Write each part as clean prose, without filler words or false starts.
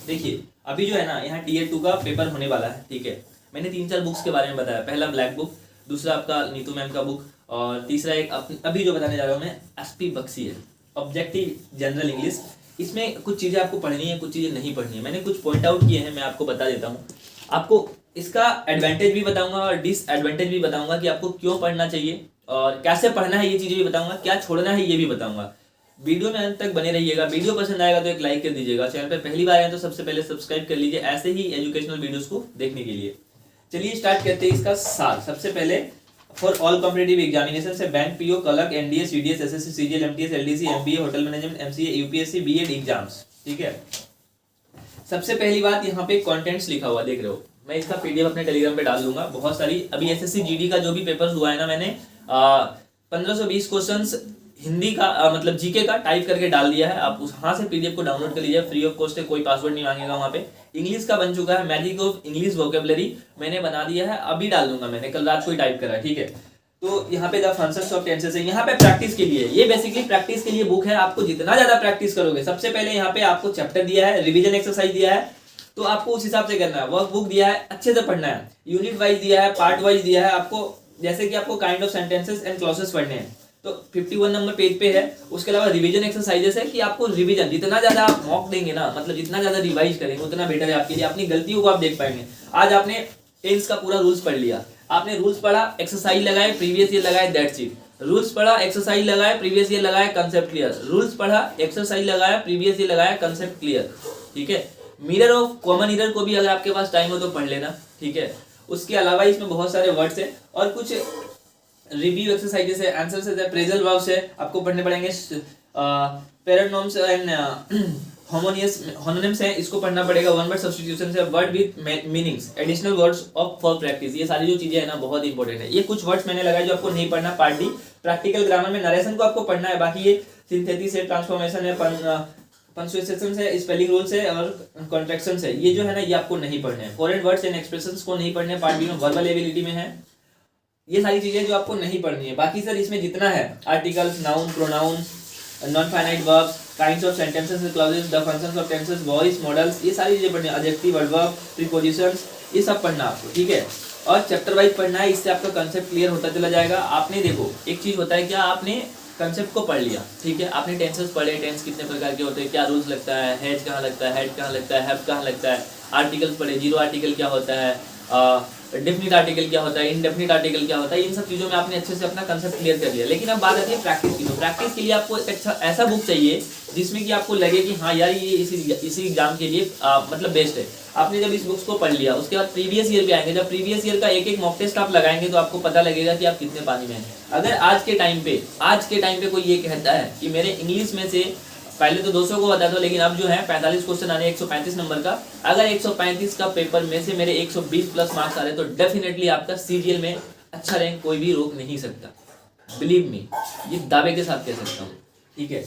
देखिए अभी जो है ना यहाँ टीयर 2 का पेपर होने वाला है, ठीक है। मैंने 3-4 बुक्स के बारे में बताया, पहला ब्लैक बुक, दूसरा आपका नीतू मैम का बुक, और तीसरा एक अभी जो बताने जा रहा हूँ मैं एसपी बख्शी है, ऑब्जेक्टिव जनरल इंग्लिश। इसमें कुछ चीज़ें आपको पढ़नी है, कुछ चीज़ें नहीं पढ़नी है। मैंने कुछ पॉइंट आउट किए हैं, मैं आपको बता देता हूँ। आपको इसका एडवांटेज भी बताऊंगा और डिसएडवांटेज भी बताऊंगा कि आपको क्यों पढ़ना चाहिए और कैसे पढ़ना है, ये चीज़ें भी बताऊंगा, क्या छोड़ना है ये भी बताऊंगा। वीडियो में अंत तक बने रहिएगा। वीडियो पसंद आएगा तो एक लाइक कर दीजिएगा। चैनल पर पहली बार आए तो सबसे पहले सब्सक्राइब कर लीजिए ऐसे ही एजुकेशनल वीडियोस को देखने के लिए। चलिए स्टार्ट करते हैं इसका सार। सबसे पहले फॉर ऑल कॉम्पिटिटिव एग्जामिनेशन से bank, PO, clerk, NDA, CDS, SSC, CGL, MTS, LDC, MBA, hotel management, MCA, UPSC, BEd exams, ठीक है। सबसे पहली बात यहाँ पे कंटेंट्स लिखा हुआ देख रहे हो, मैं इसका पीडीएफ अपने टेलीग्राम पे डाल दूंगा। बहुत सारी अभी एसएससी जीडी का जो भी पेपर हुआ है ना, मैंने 1520 क्वेश्चंस हिंदी का मतलब जीके का टाइप करके डाल दिया है। आप वहां से पीडीएफ को डाउनलोड कर लीजिए, फ्री ऑफ कॉस्ट है, कोई पासवर्ड नहीं मांगेगा वहां पे। इंग्लिश का बन चुका है, मैजिक ऑफ इंग्लिश वोकेबलरी मैंने बना दिया है, अभी डाल दूंगा, मैंने कल रात को ही टाइप करा, ठीक है। तो यहाँ पे द फंक्शंस ऑफ टेंसेस है, यहाँ पे प्रैक्टिस के लिए, ये बेसिकली प्रैक्टिस के लिए बुक है। आपको जितना ज्यादा प्रैक्टिस करोगे, सबसे पहले यहाँ पे आपको चैप्टर दिया है, रिवीजन एक्सरसाइज दिया है, तो आपको उस हिसाब से करना है। वर्क बुक दिया है, अच्छे से पढ़ना है। यूनिट वाइज दिया है, पार्ट वाइज दिया है आपको, जैसे कि आपको kind of sentences and clauses पढ़ने हैं, तो 51 नंबर पेज पे है। उसके अलावा रिवीजन एक्सरसाइजेस है कि आपको रिवीजन जितना ज्यादा आप मॉक देंगे ना, मतलब जितना ज्यादा रिवाइज करेंगे उतना बेटर है आपके लिए, अपनी गलतियों को आप देख पाएंगे। आज आपने टेंस का पूरा रूल्स पढ़ लिया, आपने रूल्स पढ़ा, एक्सरसाइज लगाए, प्रीवियस ईयर लगाए, दैट्स इट। रूल्स पढ़ा, एक्सरसाइज लगाए, प्रीवियस ईयर लगाया, कंसेप्ट क्लियर। रूल्स पढ़ा, एक्सरसाइज लगाया, प्रीवियस ईयर लगाया, कंसेप्ट क्लियर, ठीक है। मिरर ऑफ कॉमन ईरर को भी अगर आपके पास टाइम हो तो पढ़ लेना, ठीक है। उसके अलावा इसमें बहुत सारे वर्ड्स है और कुछ रिव्यू एक्सरसाइजेस है, आंसर्स है, फ्रेजल वर्ब्स है, आपको पढ़ने पड़ेंगे। पैरानॉम्स एंड होमोनिम्स है, इसको पढ़ना पड़ेगा। वन वर्ड सब्स्टिट्यूशन है, word with meanings, additional words of for practice, ये सारी जो चीजें है ना बहुत इंपॉर्टेंट है। ये कुछ वर्ड्स मैंने लगाए जो आपको नहीं पढ़ना। पार्ट डी प्रैक्टिकल ग्रामर में नरेशन को आपको पढ़ना है, बाकी ये सिंथेसिस है, ट्रांसफॉर्मेशन है, पंक्चुएशन है, स्पेलिंग रूल्स है और कॉन्ट्रैक्शंस है, ये जो है ना ये आपको नहीं पढ़ने हैं। फॉरेन वर्ड्स एंड एक्सप्रेशंस को नहीं पढ़ने, पार्ट बी में वर्बल एबिलिटी में है। ये सारी चीजें जो आपको नहीं पढ़नी है। बाकी सर इसमें जितना है articles, noun, pronoun, non finite verbs, kinds of sentences, clauses, the functions of tenses, voice, models, ये सारी चीजें पढ़नी है। एडजेक्टिव, एडवर्ब, प्रीपोजिशंस, ये सब पढ़ना आपको, ठीक है। और चैप्टर वाइज पढ़ना है, इससे आपका कंसेप्ट क्लियर होता चला जाएगा। आपने देखो एक चीज होता है क्या, आपने कंसेप्ट को पढ़ लिया, ठीक है, आपने टेंसेस पढ़े, टेंस कितने प्रकार के होते हैं, क्या रूल्स लगता है, हेड कहाँ लगता है, हेड कहाँ लगता है, हैव कहाँ लगता है, आर्टिकल्स पढ़े, जीरो आर्टिकल क्या होता है, डेफिनिट आर्टिकल क्या होता है, इनडेफिनिट आर्टिकल क्या होता है, इन सब चीजों में आपने अच्छे से अपना कंसेप्ट क्लियर कर लिया। लेकिन अब बात आती है प्रैक्टिस की। तो प्रैक्टिस के लिए आपको एक अच्छा ऐसा बुक चाहिए जिसमें कि आपको लगे कि हाँ यार ये इसी एग्जाम के लिए मतलब बेस्ट है। आपने जब इस बुक्स को पढ़ लिया, उसके बाद प्रीवियस ईयर पे आएंगे, जब प्रीवियस ईयर का एक एक मॉक टेस्ट आप लगाएंगे तो आपको पता लगेगा कि आप कितने पानी में हैं। अगर आज के टाइम पे कोई ये कहता है कि मेरे इंग्लिश में से पहले तो 200 को बता दो, लेकिन अब जो है 45 क्वेश्चन आने 135 नंबर का, अगर 135 का पेपर में से मेरे 120 प्लस मार्क्स आ रहे तो डेफिनेटली आपका सीजीएल में अच्छा रैंक कोई भी रोक नहीं सकता। बिलीव मी, ये दावे के साथ कह सकता हूँ, ठीक है।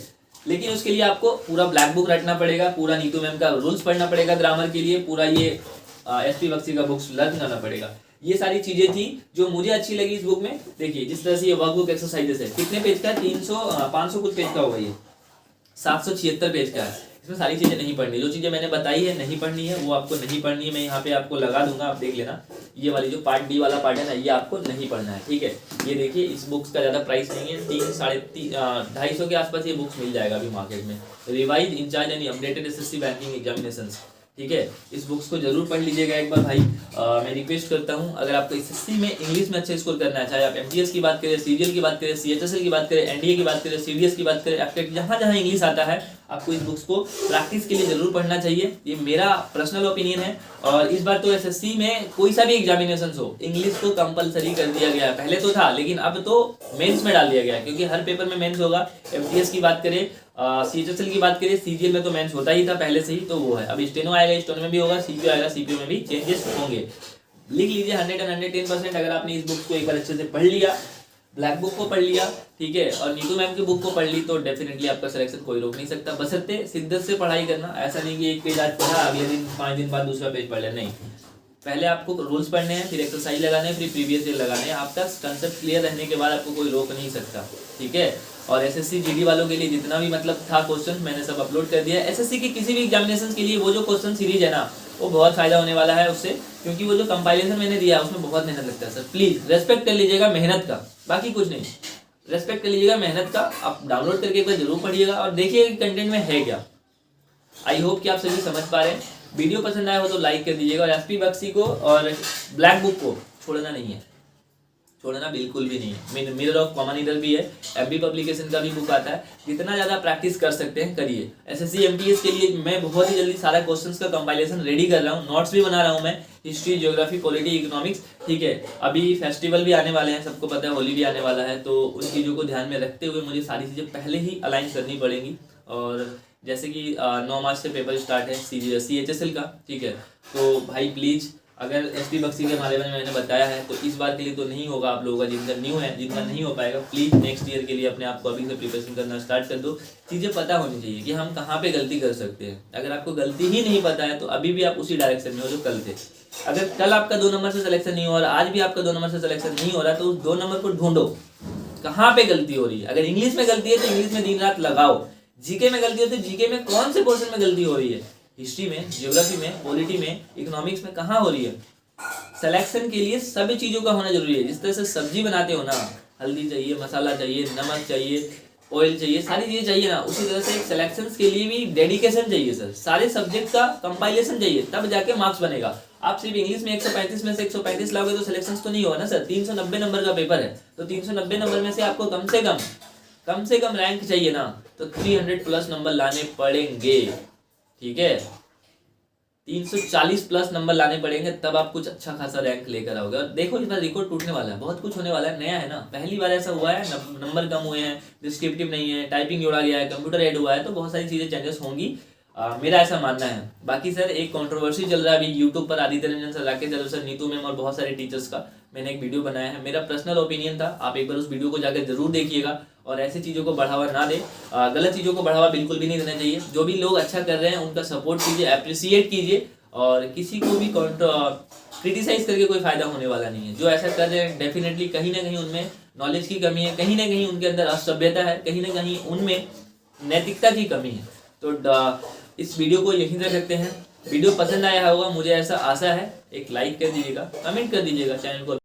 लेकिन उसके लिए आपको पूरा ब्लैक बुक रटना पड़ेगा, पूरा नीतू मैम का रूल्स पढ़ना पड़ेगा ग्रामर के लिए, पूरा ये एसपी बख्शी का बुक्स लर्न करना पड़ेगा। ये सारी चीजें थी जो मुझे अच्छी लगी इस बुक में। देखिए जिस तरह से ये वर्क बुक एक्सरसाइजेस है, कितने पेज का, 500 कुछ पेज का होगा, ये 776 पेज का है। इसमें सारी चीजें नहीं पढ़नी, जो चीजें मैंने बताई है नहीं पढ़नी है वो आपको नहीं पढ़नी है। मैं यहाँ पे आपको लगा दूंगा, आप देख लेना। ये वाली जो पार्ट डी वाला पार्ट है ना, ये आपको नहीं पढ़ना है, ठीक है। ये देखिए इस बुक्स का ज्यादा प्राइस नहीं है, 250 के आसपास ये बुक्स मिल जाएगा अभी मार्केट में। Revise, in charge and updated SSC banking examinations, ठीक है। इस बुक्स को जरूर पढ़ लीजिएगा एक बार भाई। मैं रिक्वेस्ट करता हूं, अगर आपको एसएससी में इंग्लिश में अच्छे स्कोर करना है, चाहे आप एमटीएस की बात करें, सीजीएल की बात करें, सीएचएसएल की बात करें, एनडीए की बात करें, सीडीएस की बात करें, एफटेट, जहां जहां इंग्लिश आता है आपको इस बुक्स को प्रैक्टिस के लिए जरूर पढ़ना चाहिए। ये मेरा पर्सनल ओपिनियन है। और इस बार तो एसएससी में कोई सा भी एग्जामिनेशन हो, इंग्लिश को कंपलसरी कर दिया गया है। पहले तो था लेकिन अब तो मेंस में डाल दिया गया है, क्योंकि हर पेपर में मेंस होगा। एमटीएस की बात करें, सीएचएसएल की बात करें, सीजीएल में तो मेंस होता ही था पहले से ही, तो वो है। अब स्टेनो आएगा, स्टेनो में भी होगा, सीपीओ आएगा, सीपीओ में भी चेंजेस होंगे। लिख लीजिए 100 और 110%। अगर आपने इस बुक्स को एक बार अच्छे से पढ़ लिया, ब्लैक बुक को पढ़ लिया, ठीक है, और नीतू मैम की बुक को पढ़ ली, तो डेफिनेटली आपका सिलेक्शन कोई रोक नहीं सकता। बशर्ते शिद्दत से पढ़ाई करना। ऐसा नहीं कि एक पेज आज पढ़ा, अगले दिन 5 दिन बाद दूसरा पेज पढ़ लिया, नहीं। पहले आपको रूल्स पढ़ने हैं, फिर एक्सरसाइज लगाने हैं, फिर प्रीवियस ईयर लगाने हैं। आपका कंसेप्ट क्लियर रहने के बाद आपको कोई रोक नहीं सकता, ठीक है। और एसएससी जीडी वालों के लिए जितना भी मतलब था क्वेश्चन मैंने सब अपलोड कर दिया है। एसएससी के किसी भी एग्जामिनेशन के लिए वो जो क्वेश्चन सीरीज है ना, वो बहुत फायदा होने वाला है उससे, क्योंकि वो जो कंपाइलेशन मैंने दिया है उसमें बहुत मेहनत लगता है सर। प्लीज रेस्पेक्ट कर लीजिएगा मेहनत का, बाकी कुछ नहीं, रेस्पेक्ट कर लीजिएगा मेहनत का। आप डाउनलोड करके एक बार जरूर पढ़िएगा और देखिएगा कि कंटेंट में है क्या। आई होप कि आप सभी समझ पा रहे हैं। वीडियो पसंद आया हो तो लाइक कर दीजिएगा और एसपी बक्सी को और ब्लैक बुक को छोड़ना नहीं है, छोड़ना बिल्कुल भी नहीं है। मिरर ऑफ कॉमन ईडर भी है, एमबी पब्लिकेशन का भी बुक आता है। जितना ज़्यादा प्रैक्टिस कर सकते हैं करिए। एसएससी एमटीएस के लिए मैं बहुत ही जल्दी सारा क्वेश्चंस का कंपाइलेशन रेडी कर रहा हूँ, नोट्स भी बना रहा हूँ मैं, हिस्ट्री, ज्योग्राफी, पॉलिटी, इकोनॉमिक्स, ठीक है। अभी फेस्टिवल भी आने वाले हैं, सबको पता है होली भी आने वाला है, तो उन चीज़ों को ध्यान में रखते हुए मुझे सारी चीज़ें पहले ही अलाइन करनी पड़ेंगी। और जैसे कि 9 मार्च से पेपर स्टार्ट है CHSL का, ठीक है। तो भाई प्लीज़, अगर एसपी बक्सी के बारे में मैंने बताया है तो इस बार के लिए तो नहीं होगा आप लोगों का, जिनका न्यू है, जिनका नहीं हो पाएगा, प्लीज़ नेक्स्ट ईयर के लिए अपने आप को अभी से प्रिपरेशन करना स्टार्ट कर दो। चीज़ें पता होनी चाहिए कि हम कहाँ पे गलती कर सकते हैं। अगर आपको गलती ही नहीं पता है तो अभी भी आप उसी डायरेक्शन में हो जो कल थे। अगर कल आपका 2 नंबर से सिलेक्शन नहीं हो रहा, आज भी आपका 2 नंबर से सिलेक्शन नहीं हो रहा, तो उस 2 नंबर को ढूंढो कहाँ पे गलती हो रही है। अगर इंग्लिश में गलती है तो इंग्लिश में दिन रात लगाओ, जीके में गलती है तो जीके में कौन से पोर्शन में गलती हो रही है, हिस्ट्री में, ज्योग्राफी में, पॉलिटी में, इकोनॉमिक्स में कहाँ हो रही है। सिलेक्शन के लिए सभी चीज़ों का होना जरूरी है। जिस तरह से सब्जी बनाते हो ना, हल्दी चाहिए, मसाला चाहिए, नमक चाहिए, ऑयल चाहिए, सारी चीज़ें चाहिए ना, उसी तरह से एक सिलेक्शन के लिए भी डेडिकेशन चाहिए सर। सारे सब्जेक्ट का कंपाइलेशन चाहिए, तब जाके मार्क्स बनेगा। आप सिर्फ इंग्लिश में 135 में से 135 लाओगे तो सिलेक्शन तो नहीं होगा ना सर। 390 नंबर का पेपर है, तो 390 नंबर में से आपको कम से कम रैंक चाहिए ना, तो 300 प्लस नंबर लाने पड़ेंगे, ठीक है। 340 प्लस नंबर लाने पड़ेंगे, तब आप कुछ अच्छा खासा रैंक लेकर आओगे। और देखो इस बार रिकॉर्ड टूटने वाला है, बहुत कुछ होने वाला है, नया है ना, पहली बार ऐसा हुआ है। नंबर कम हुए हैं, डिस्क्रिप्टिव नहीं है, टाइपिंग जोड़ा गया है, कंप्यूटर ऐड हुआ है, तो बहुत सारी चीज़ें चेंजेस होंगी, मेरा ऐसा मानना है। बाकी सर एक कंट्रोवर्सी चल रहा है अभी यूट्यूब पर, Aditya Ranjan sir, Rakesh Yadav sir, Neetu ma'am और बहुत सारे टीचर्स का मैंने एक वीडियो बनाया है। मेरा पर्सनल ओपिनियन था, आप एक बार उस वीडियो को जाकर जरूर देखिएगा और ऐसी चीज़ों को बढ़ावा ना दे। गलत चीज़ों को बढ़ावा बिल्कुल भी नहीं देना चाहिए। जो भी लोग अच्छा कर रहे हैं उनका सपोर्ट कीजिए, अप्रिसिएट कीजिए, और किसी को भी क्रिटिसाइज करके कोई फायदा होने वाला नहीं है। जो ऐसा कर रहे हैं डेफिनेटली कहीं ना कहीं उनमें नॉलेज की कमी है, कहीं ना कहीं उनके अंदर असभ्यता है, कहीं ना कहीं उनमें नैतिकता की कमी है। तो इस वीडियो को यहीं तक रखते हैं। वीडियो पसंद आया होगा मुझे ऐसा आशा है। एक लाइक कर दीजिएगा, कमेंट कर दीजिएगा, चैनल को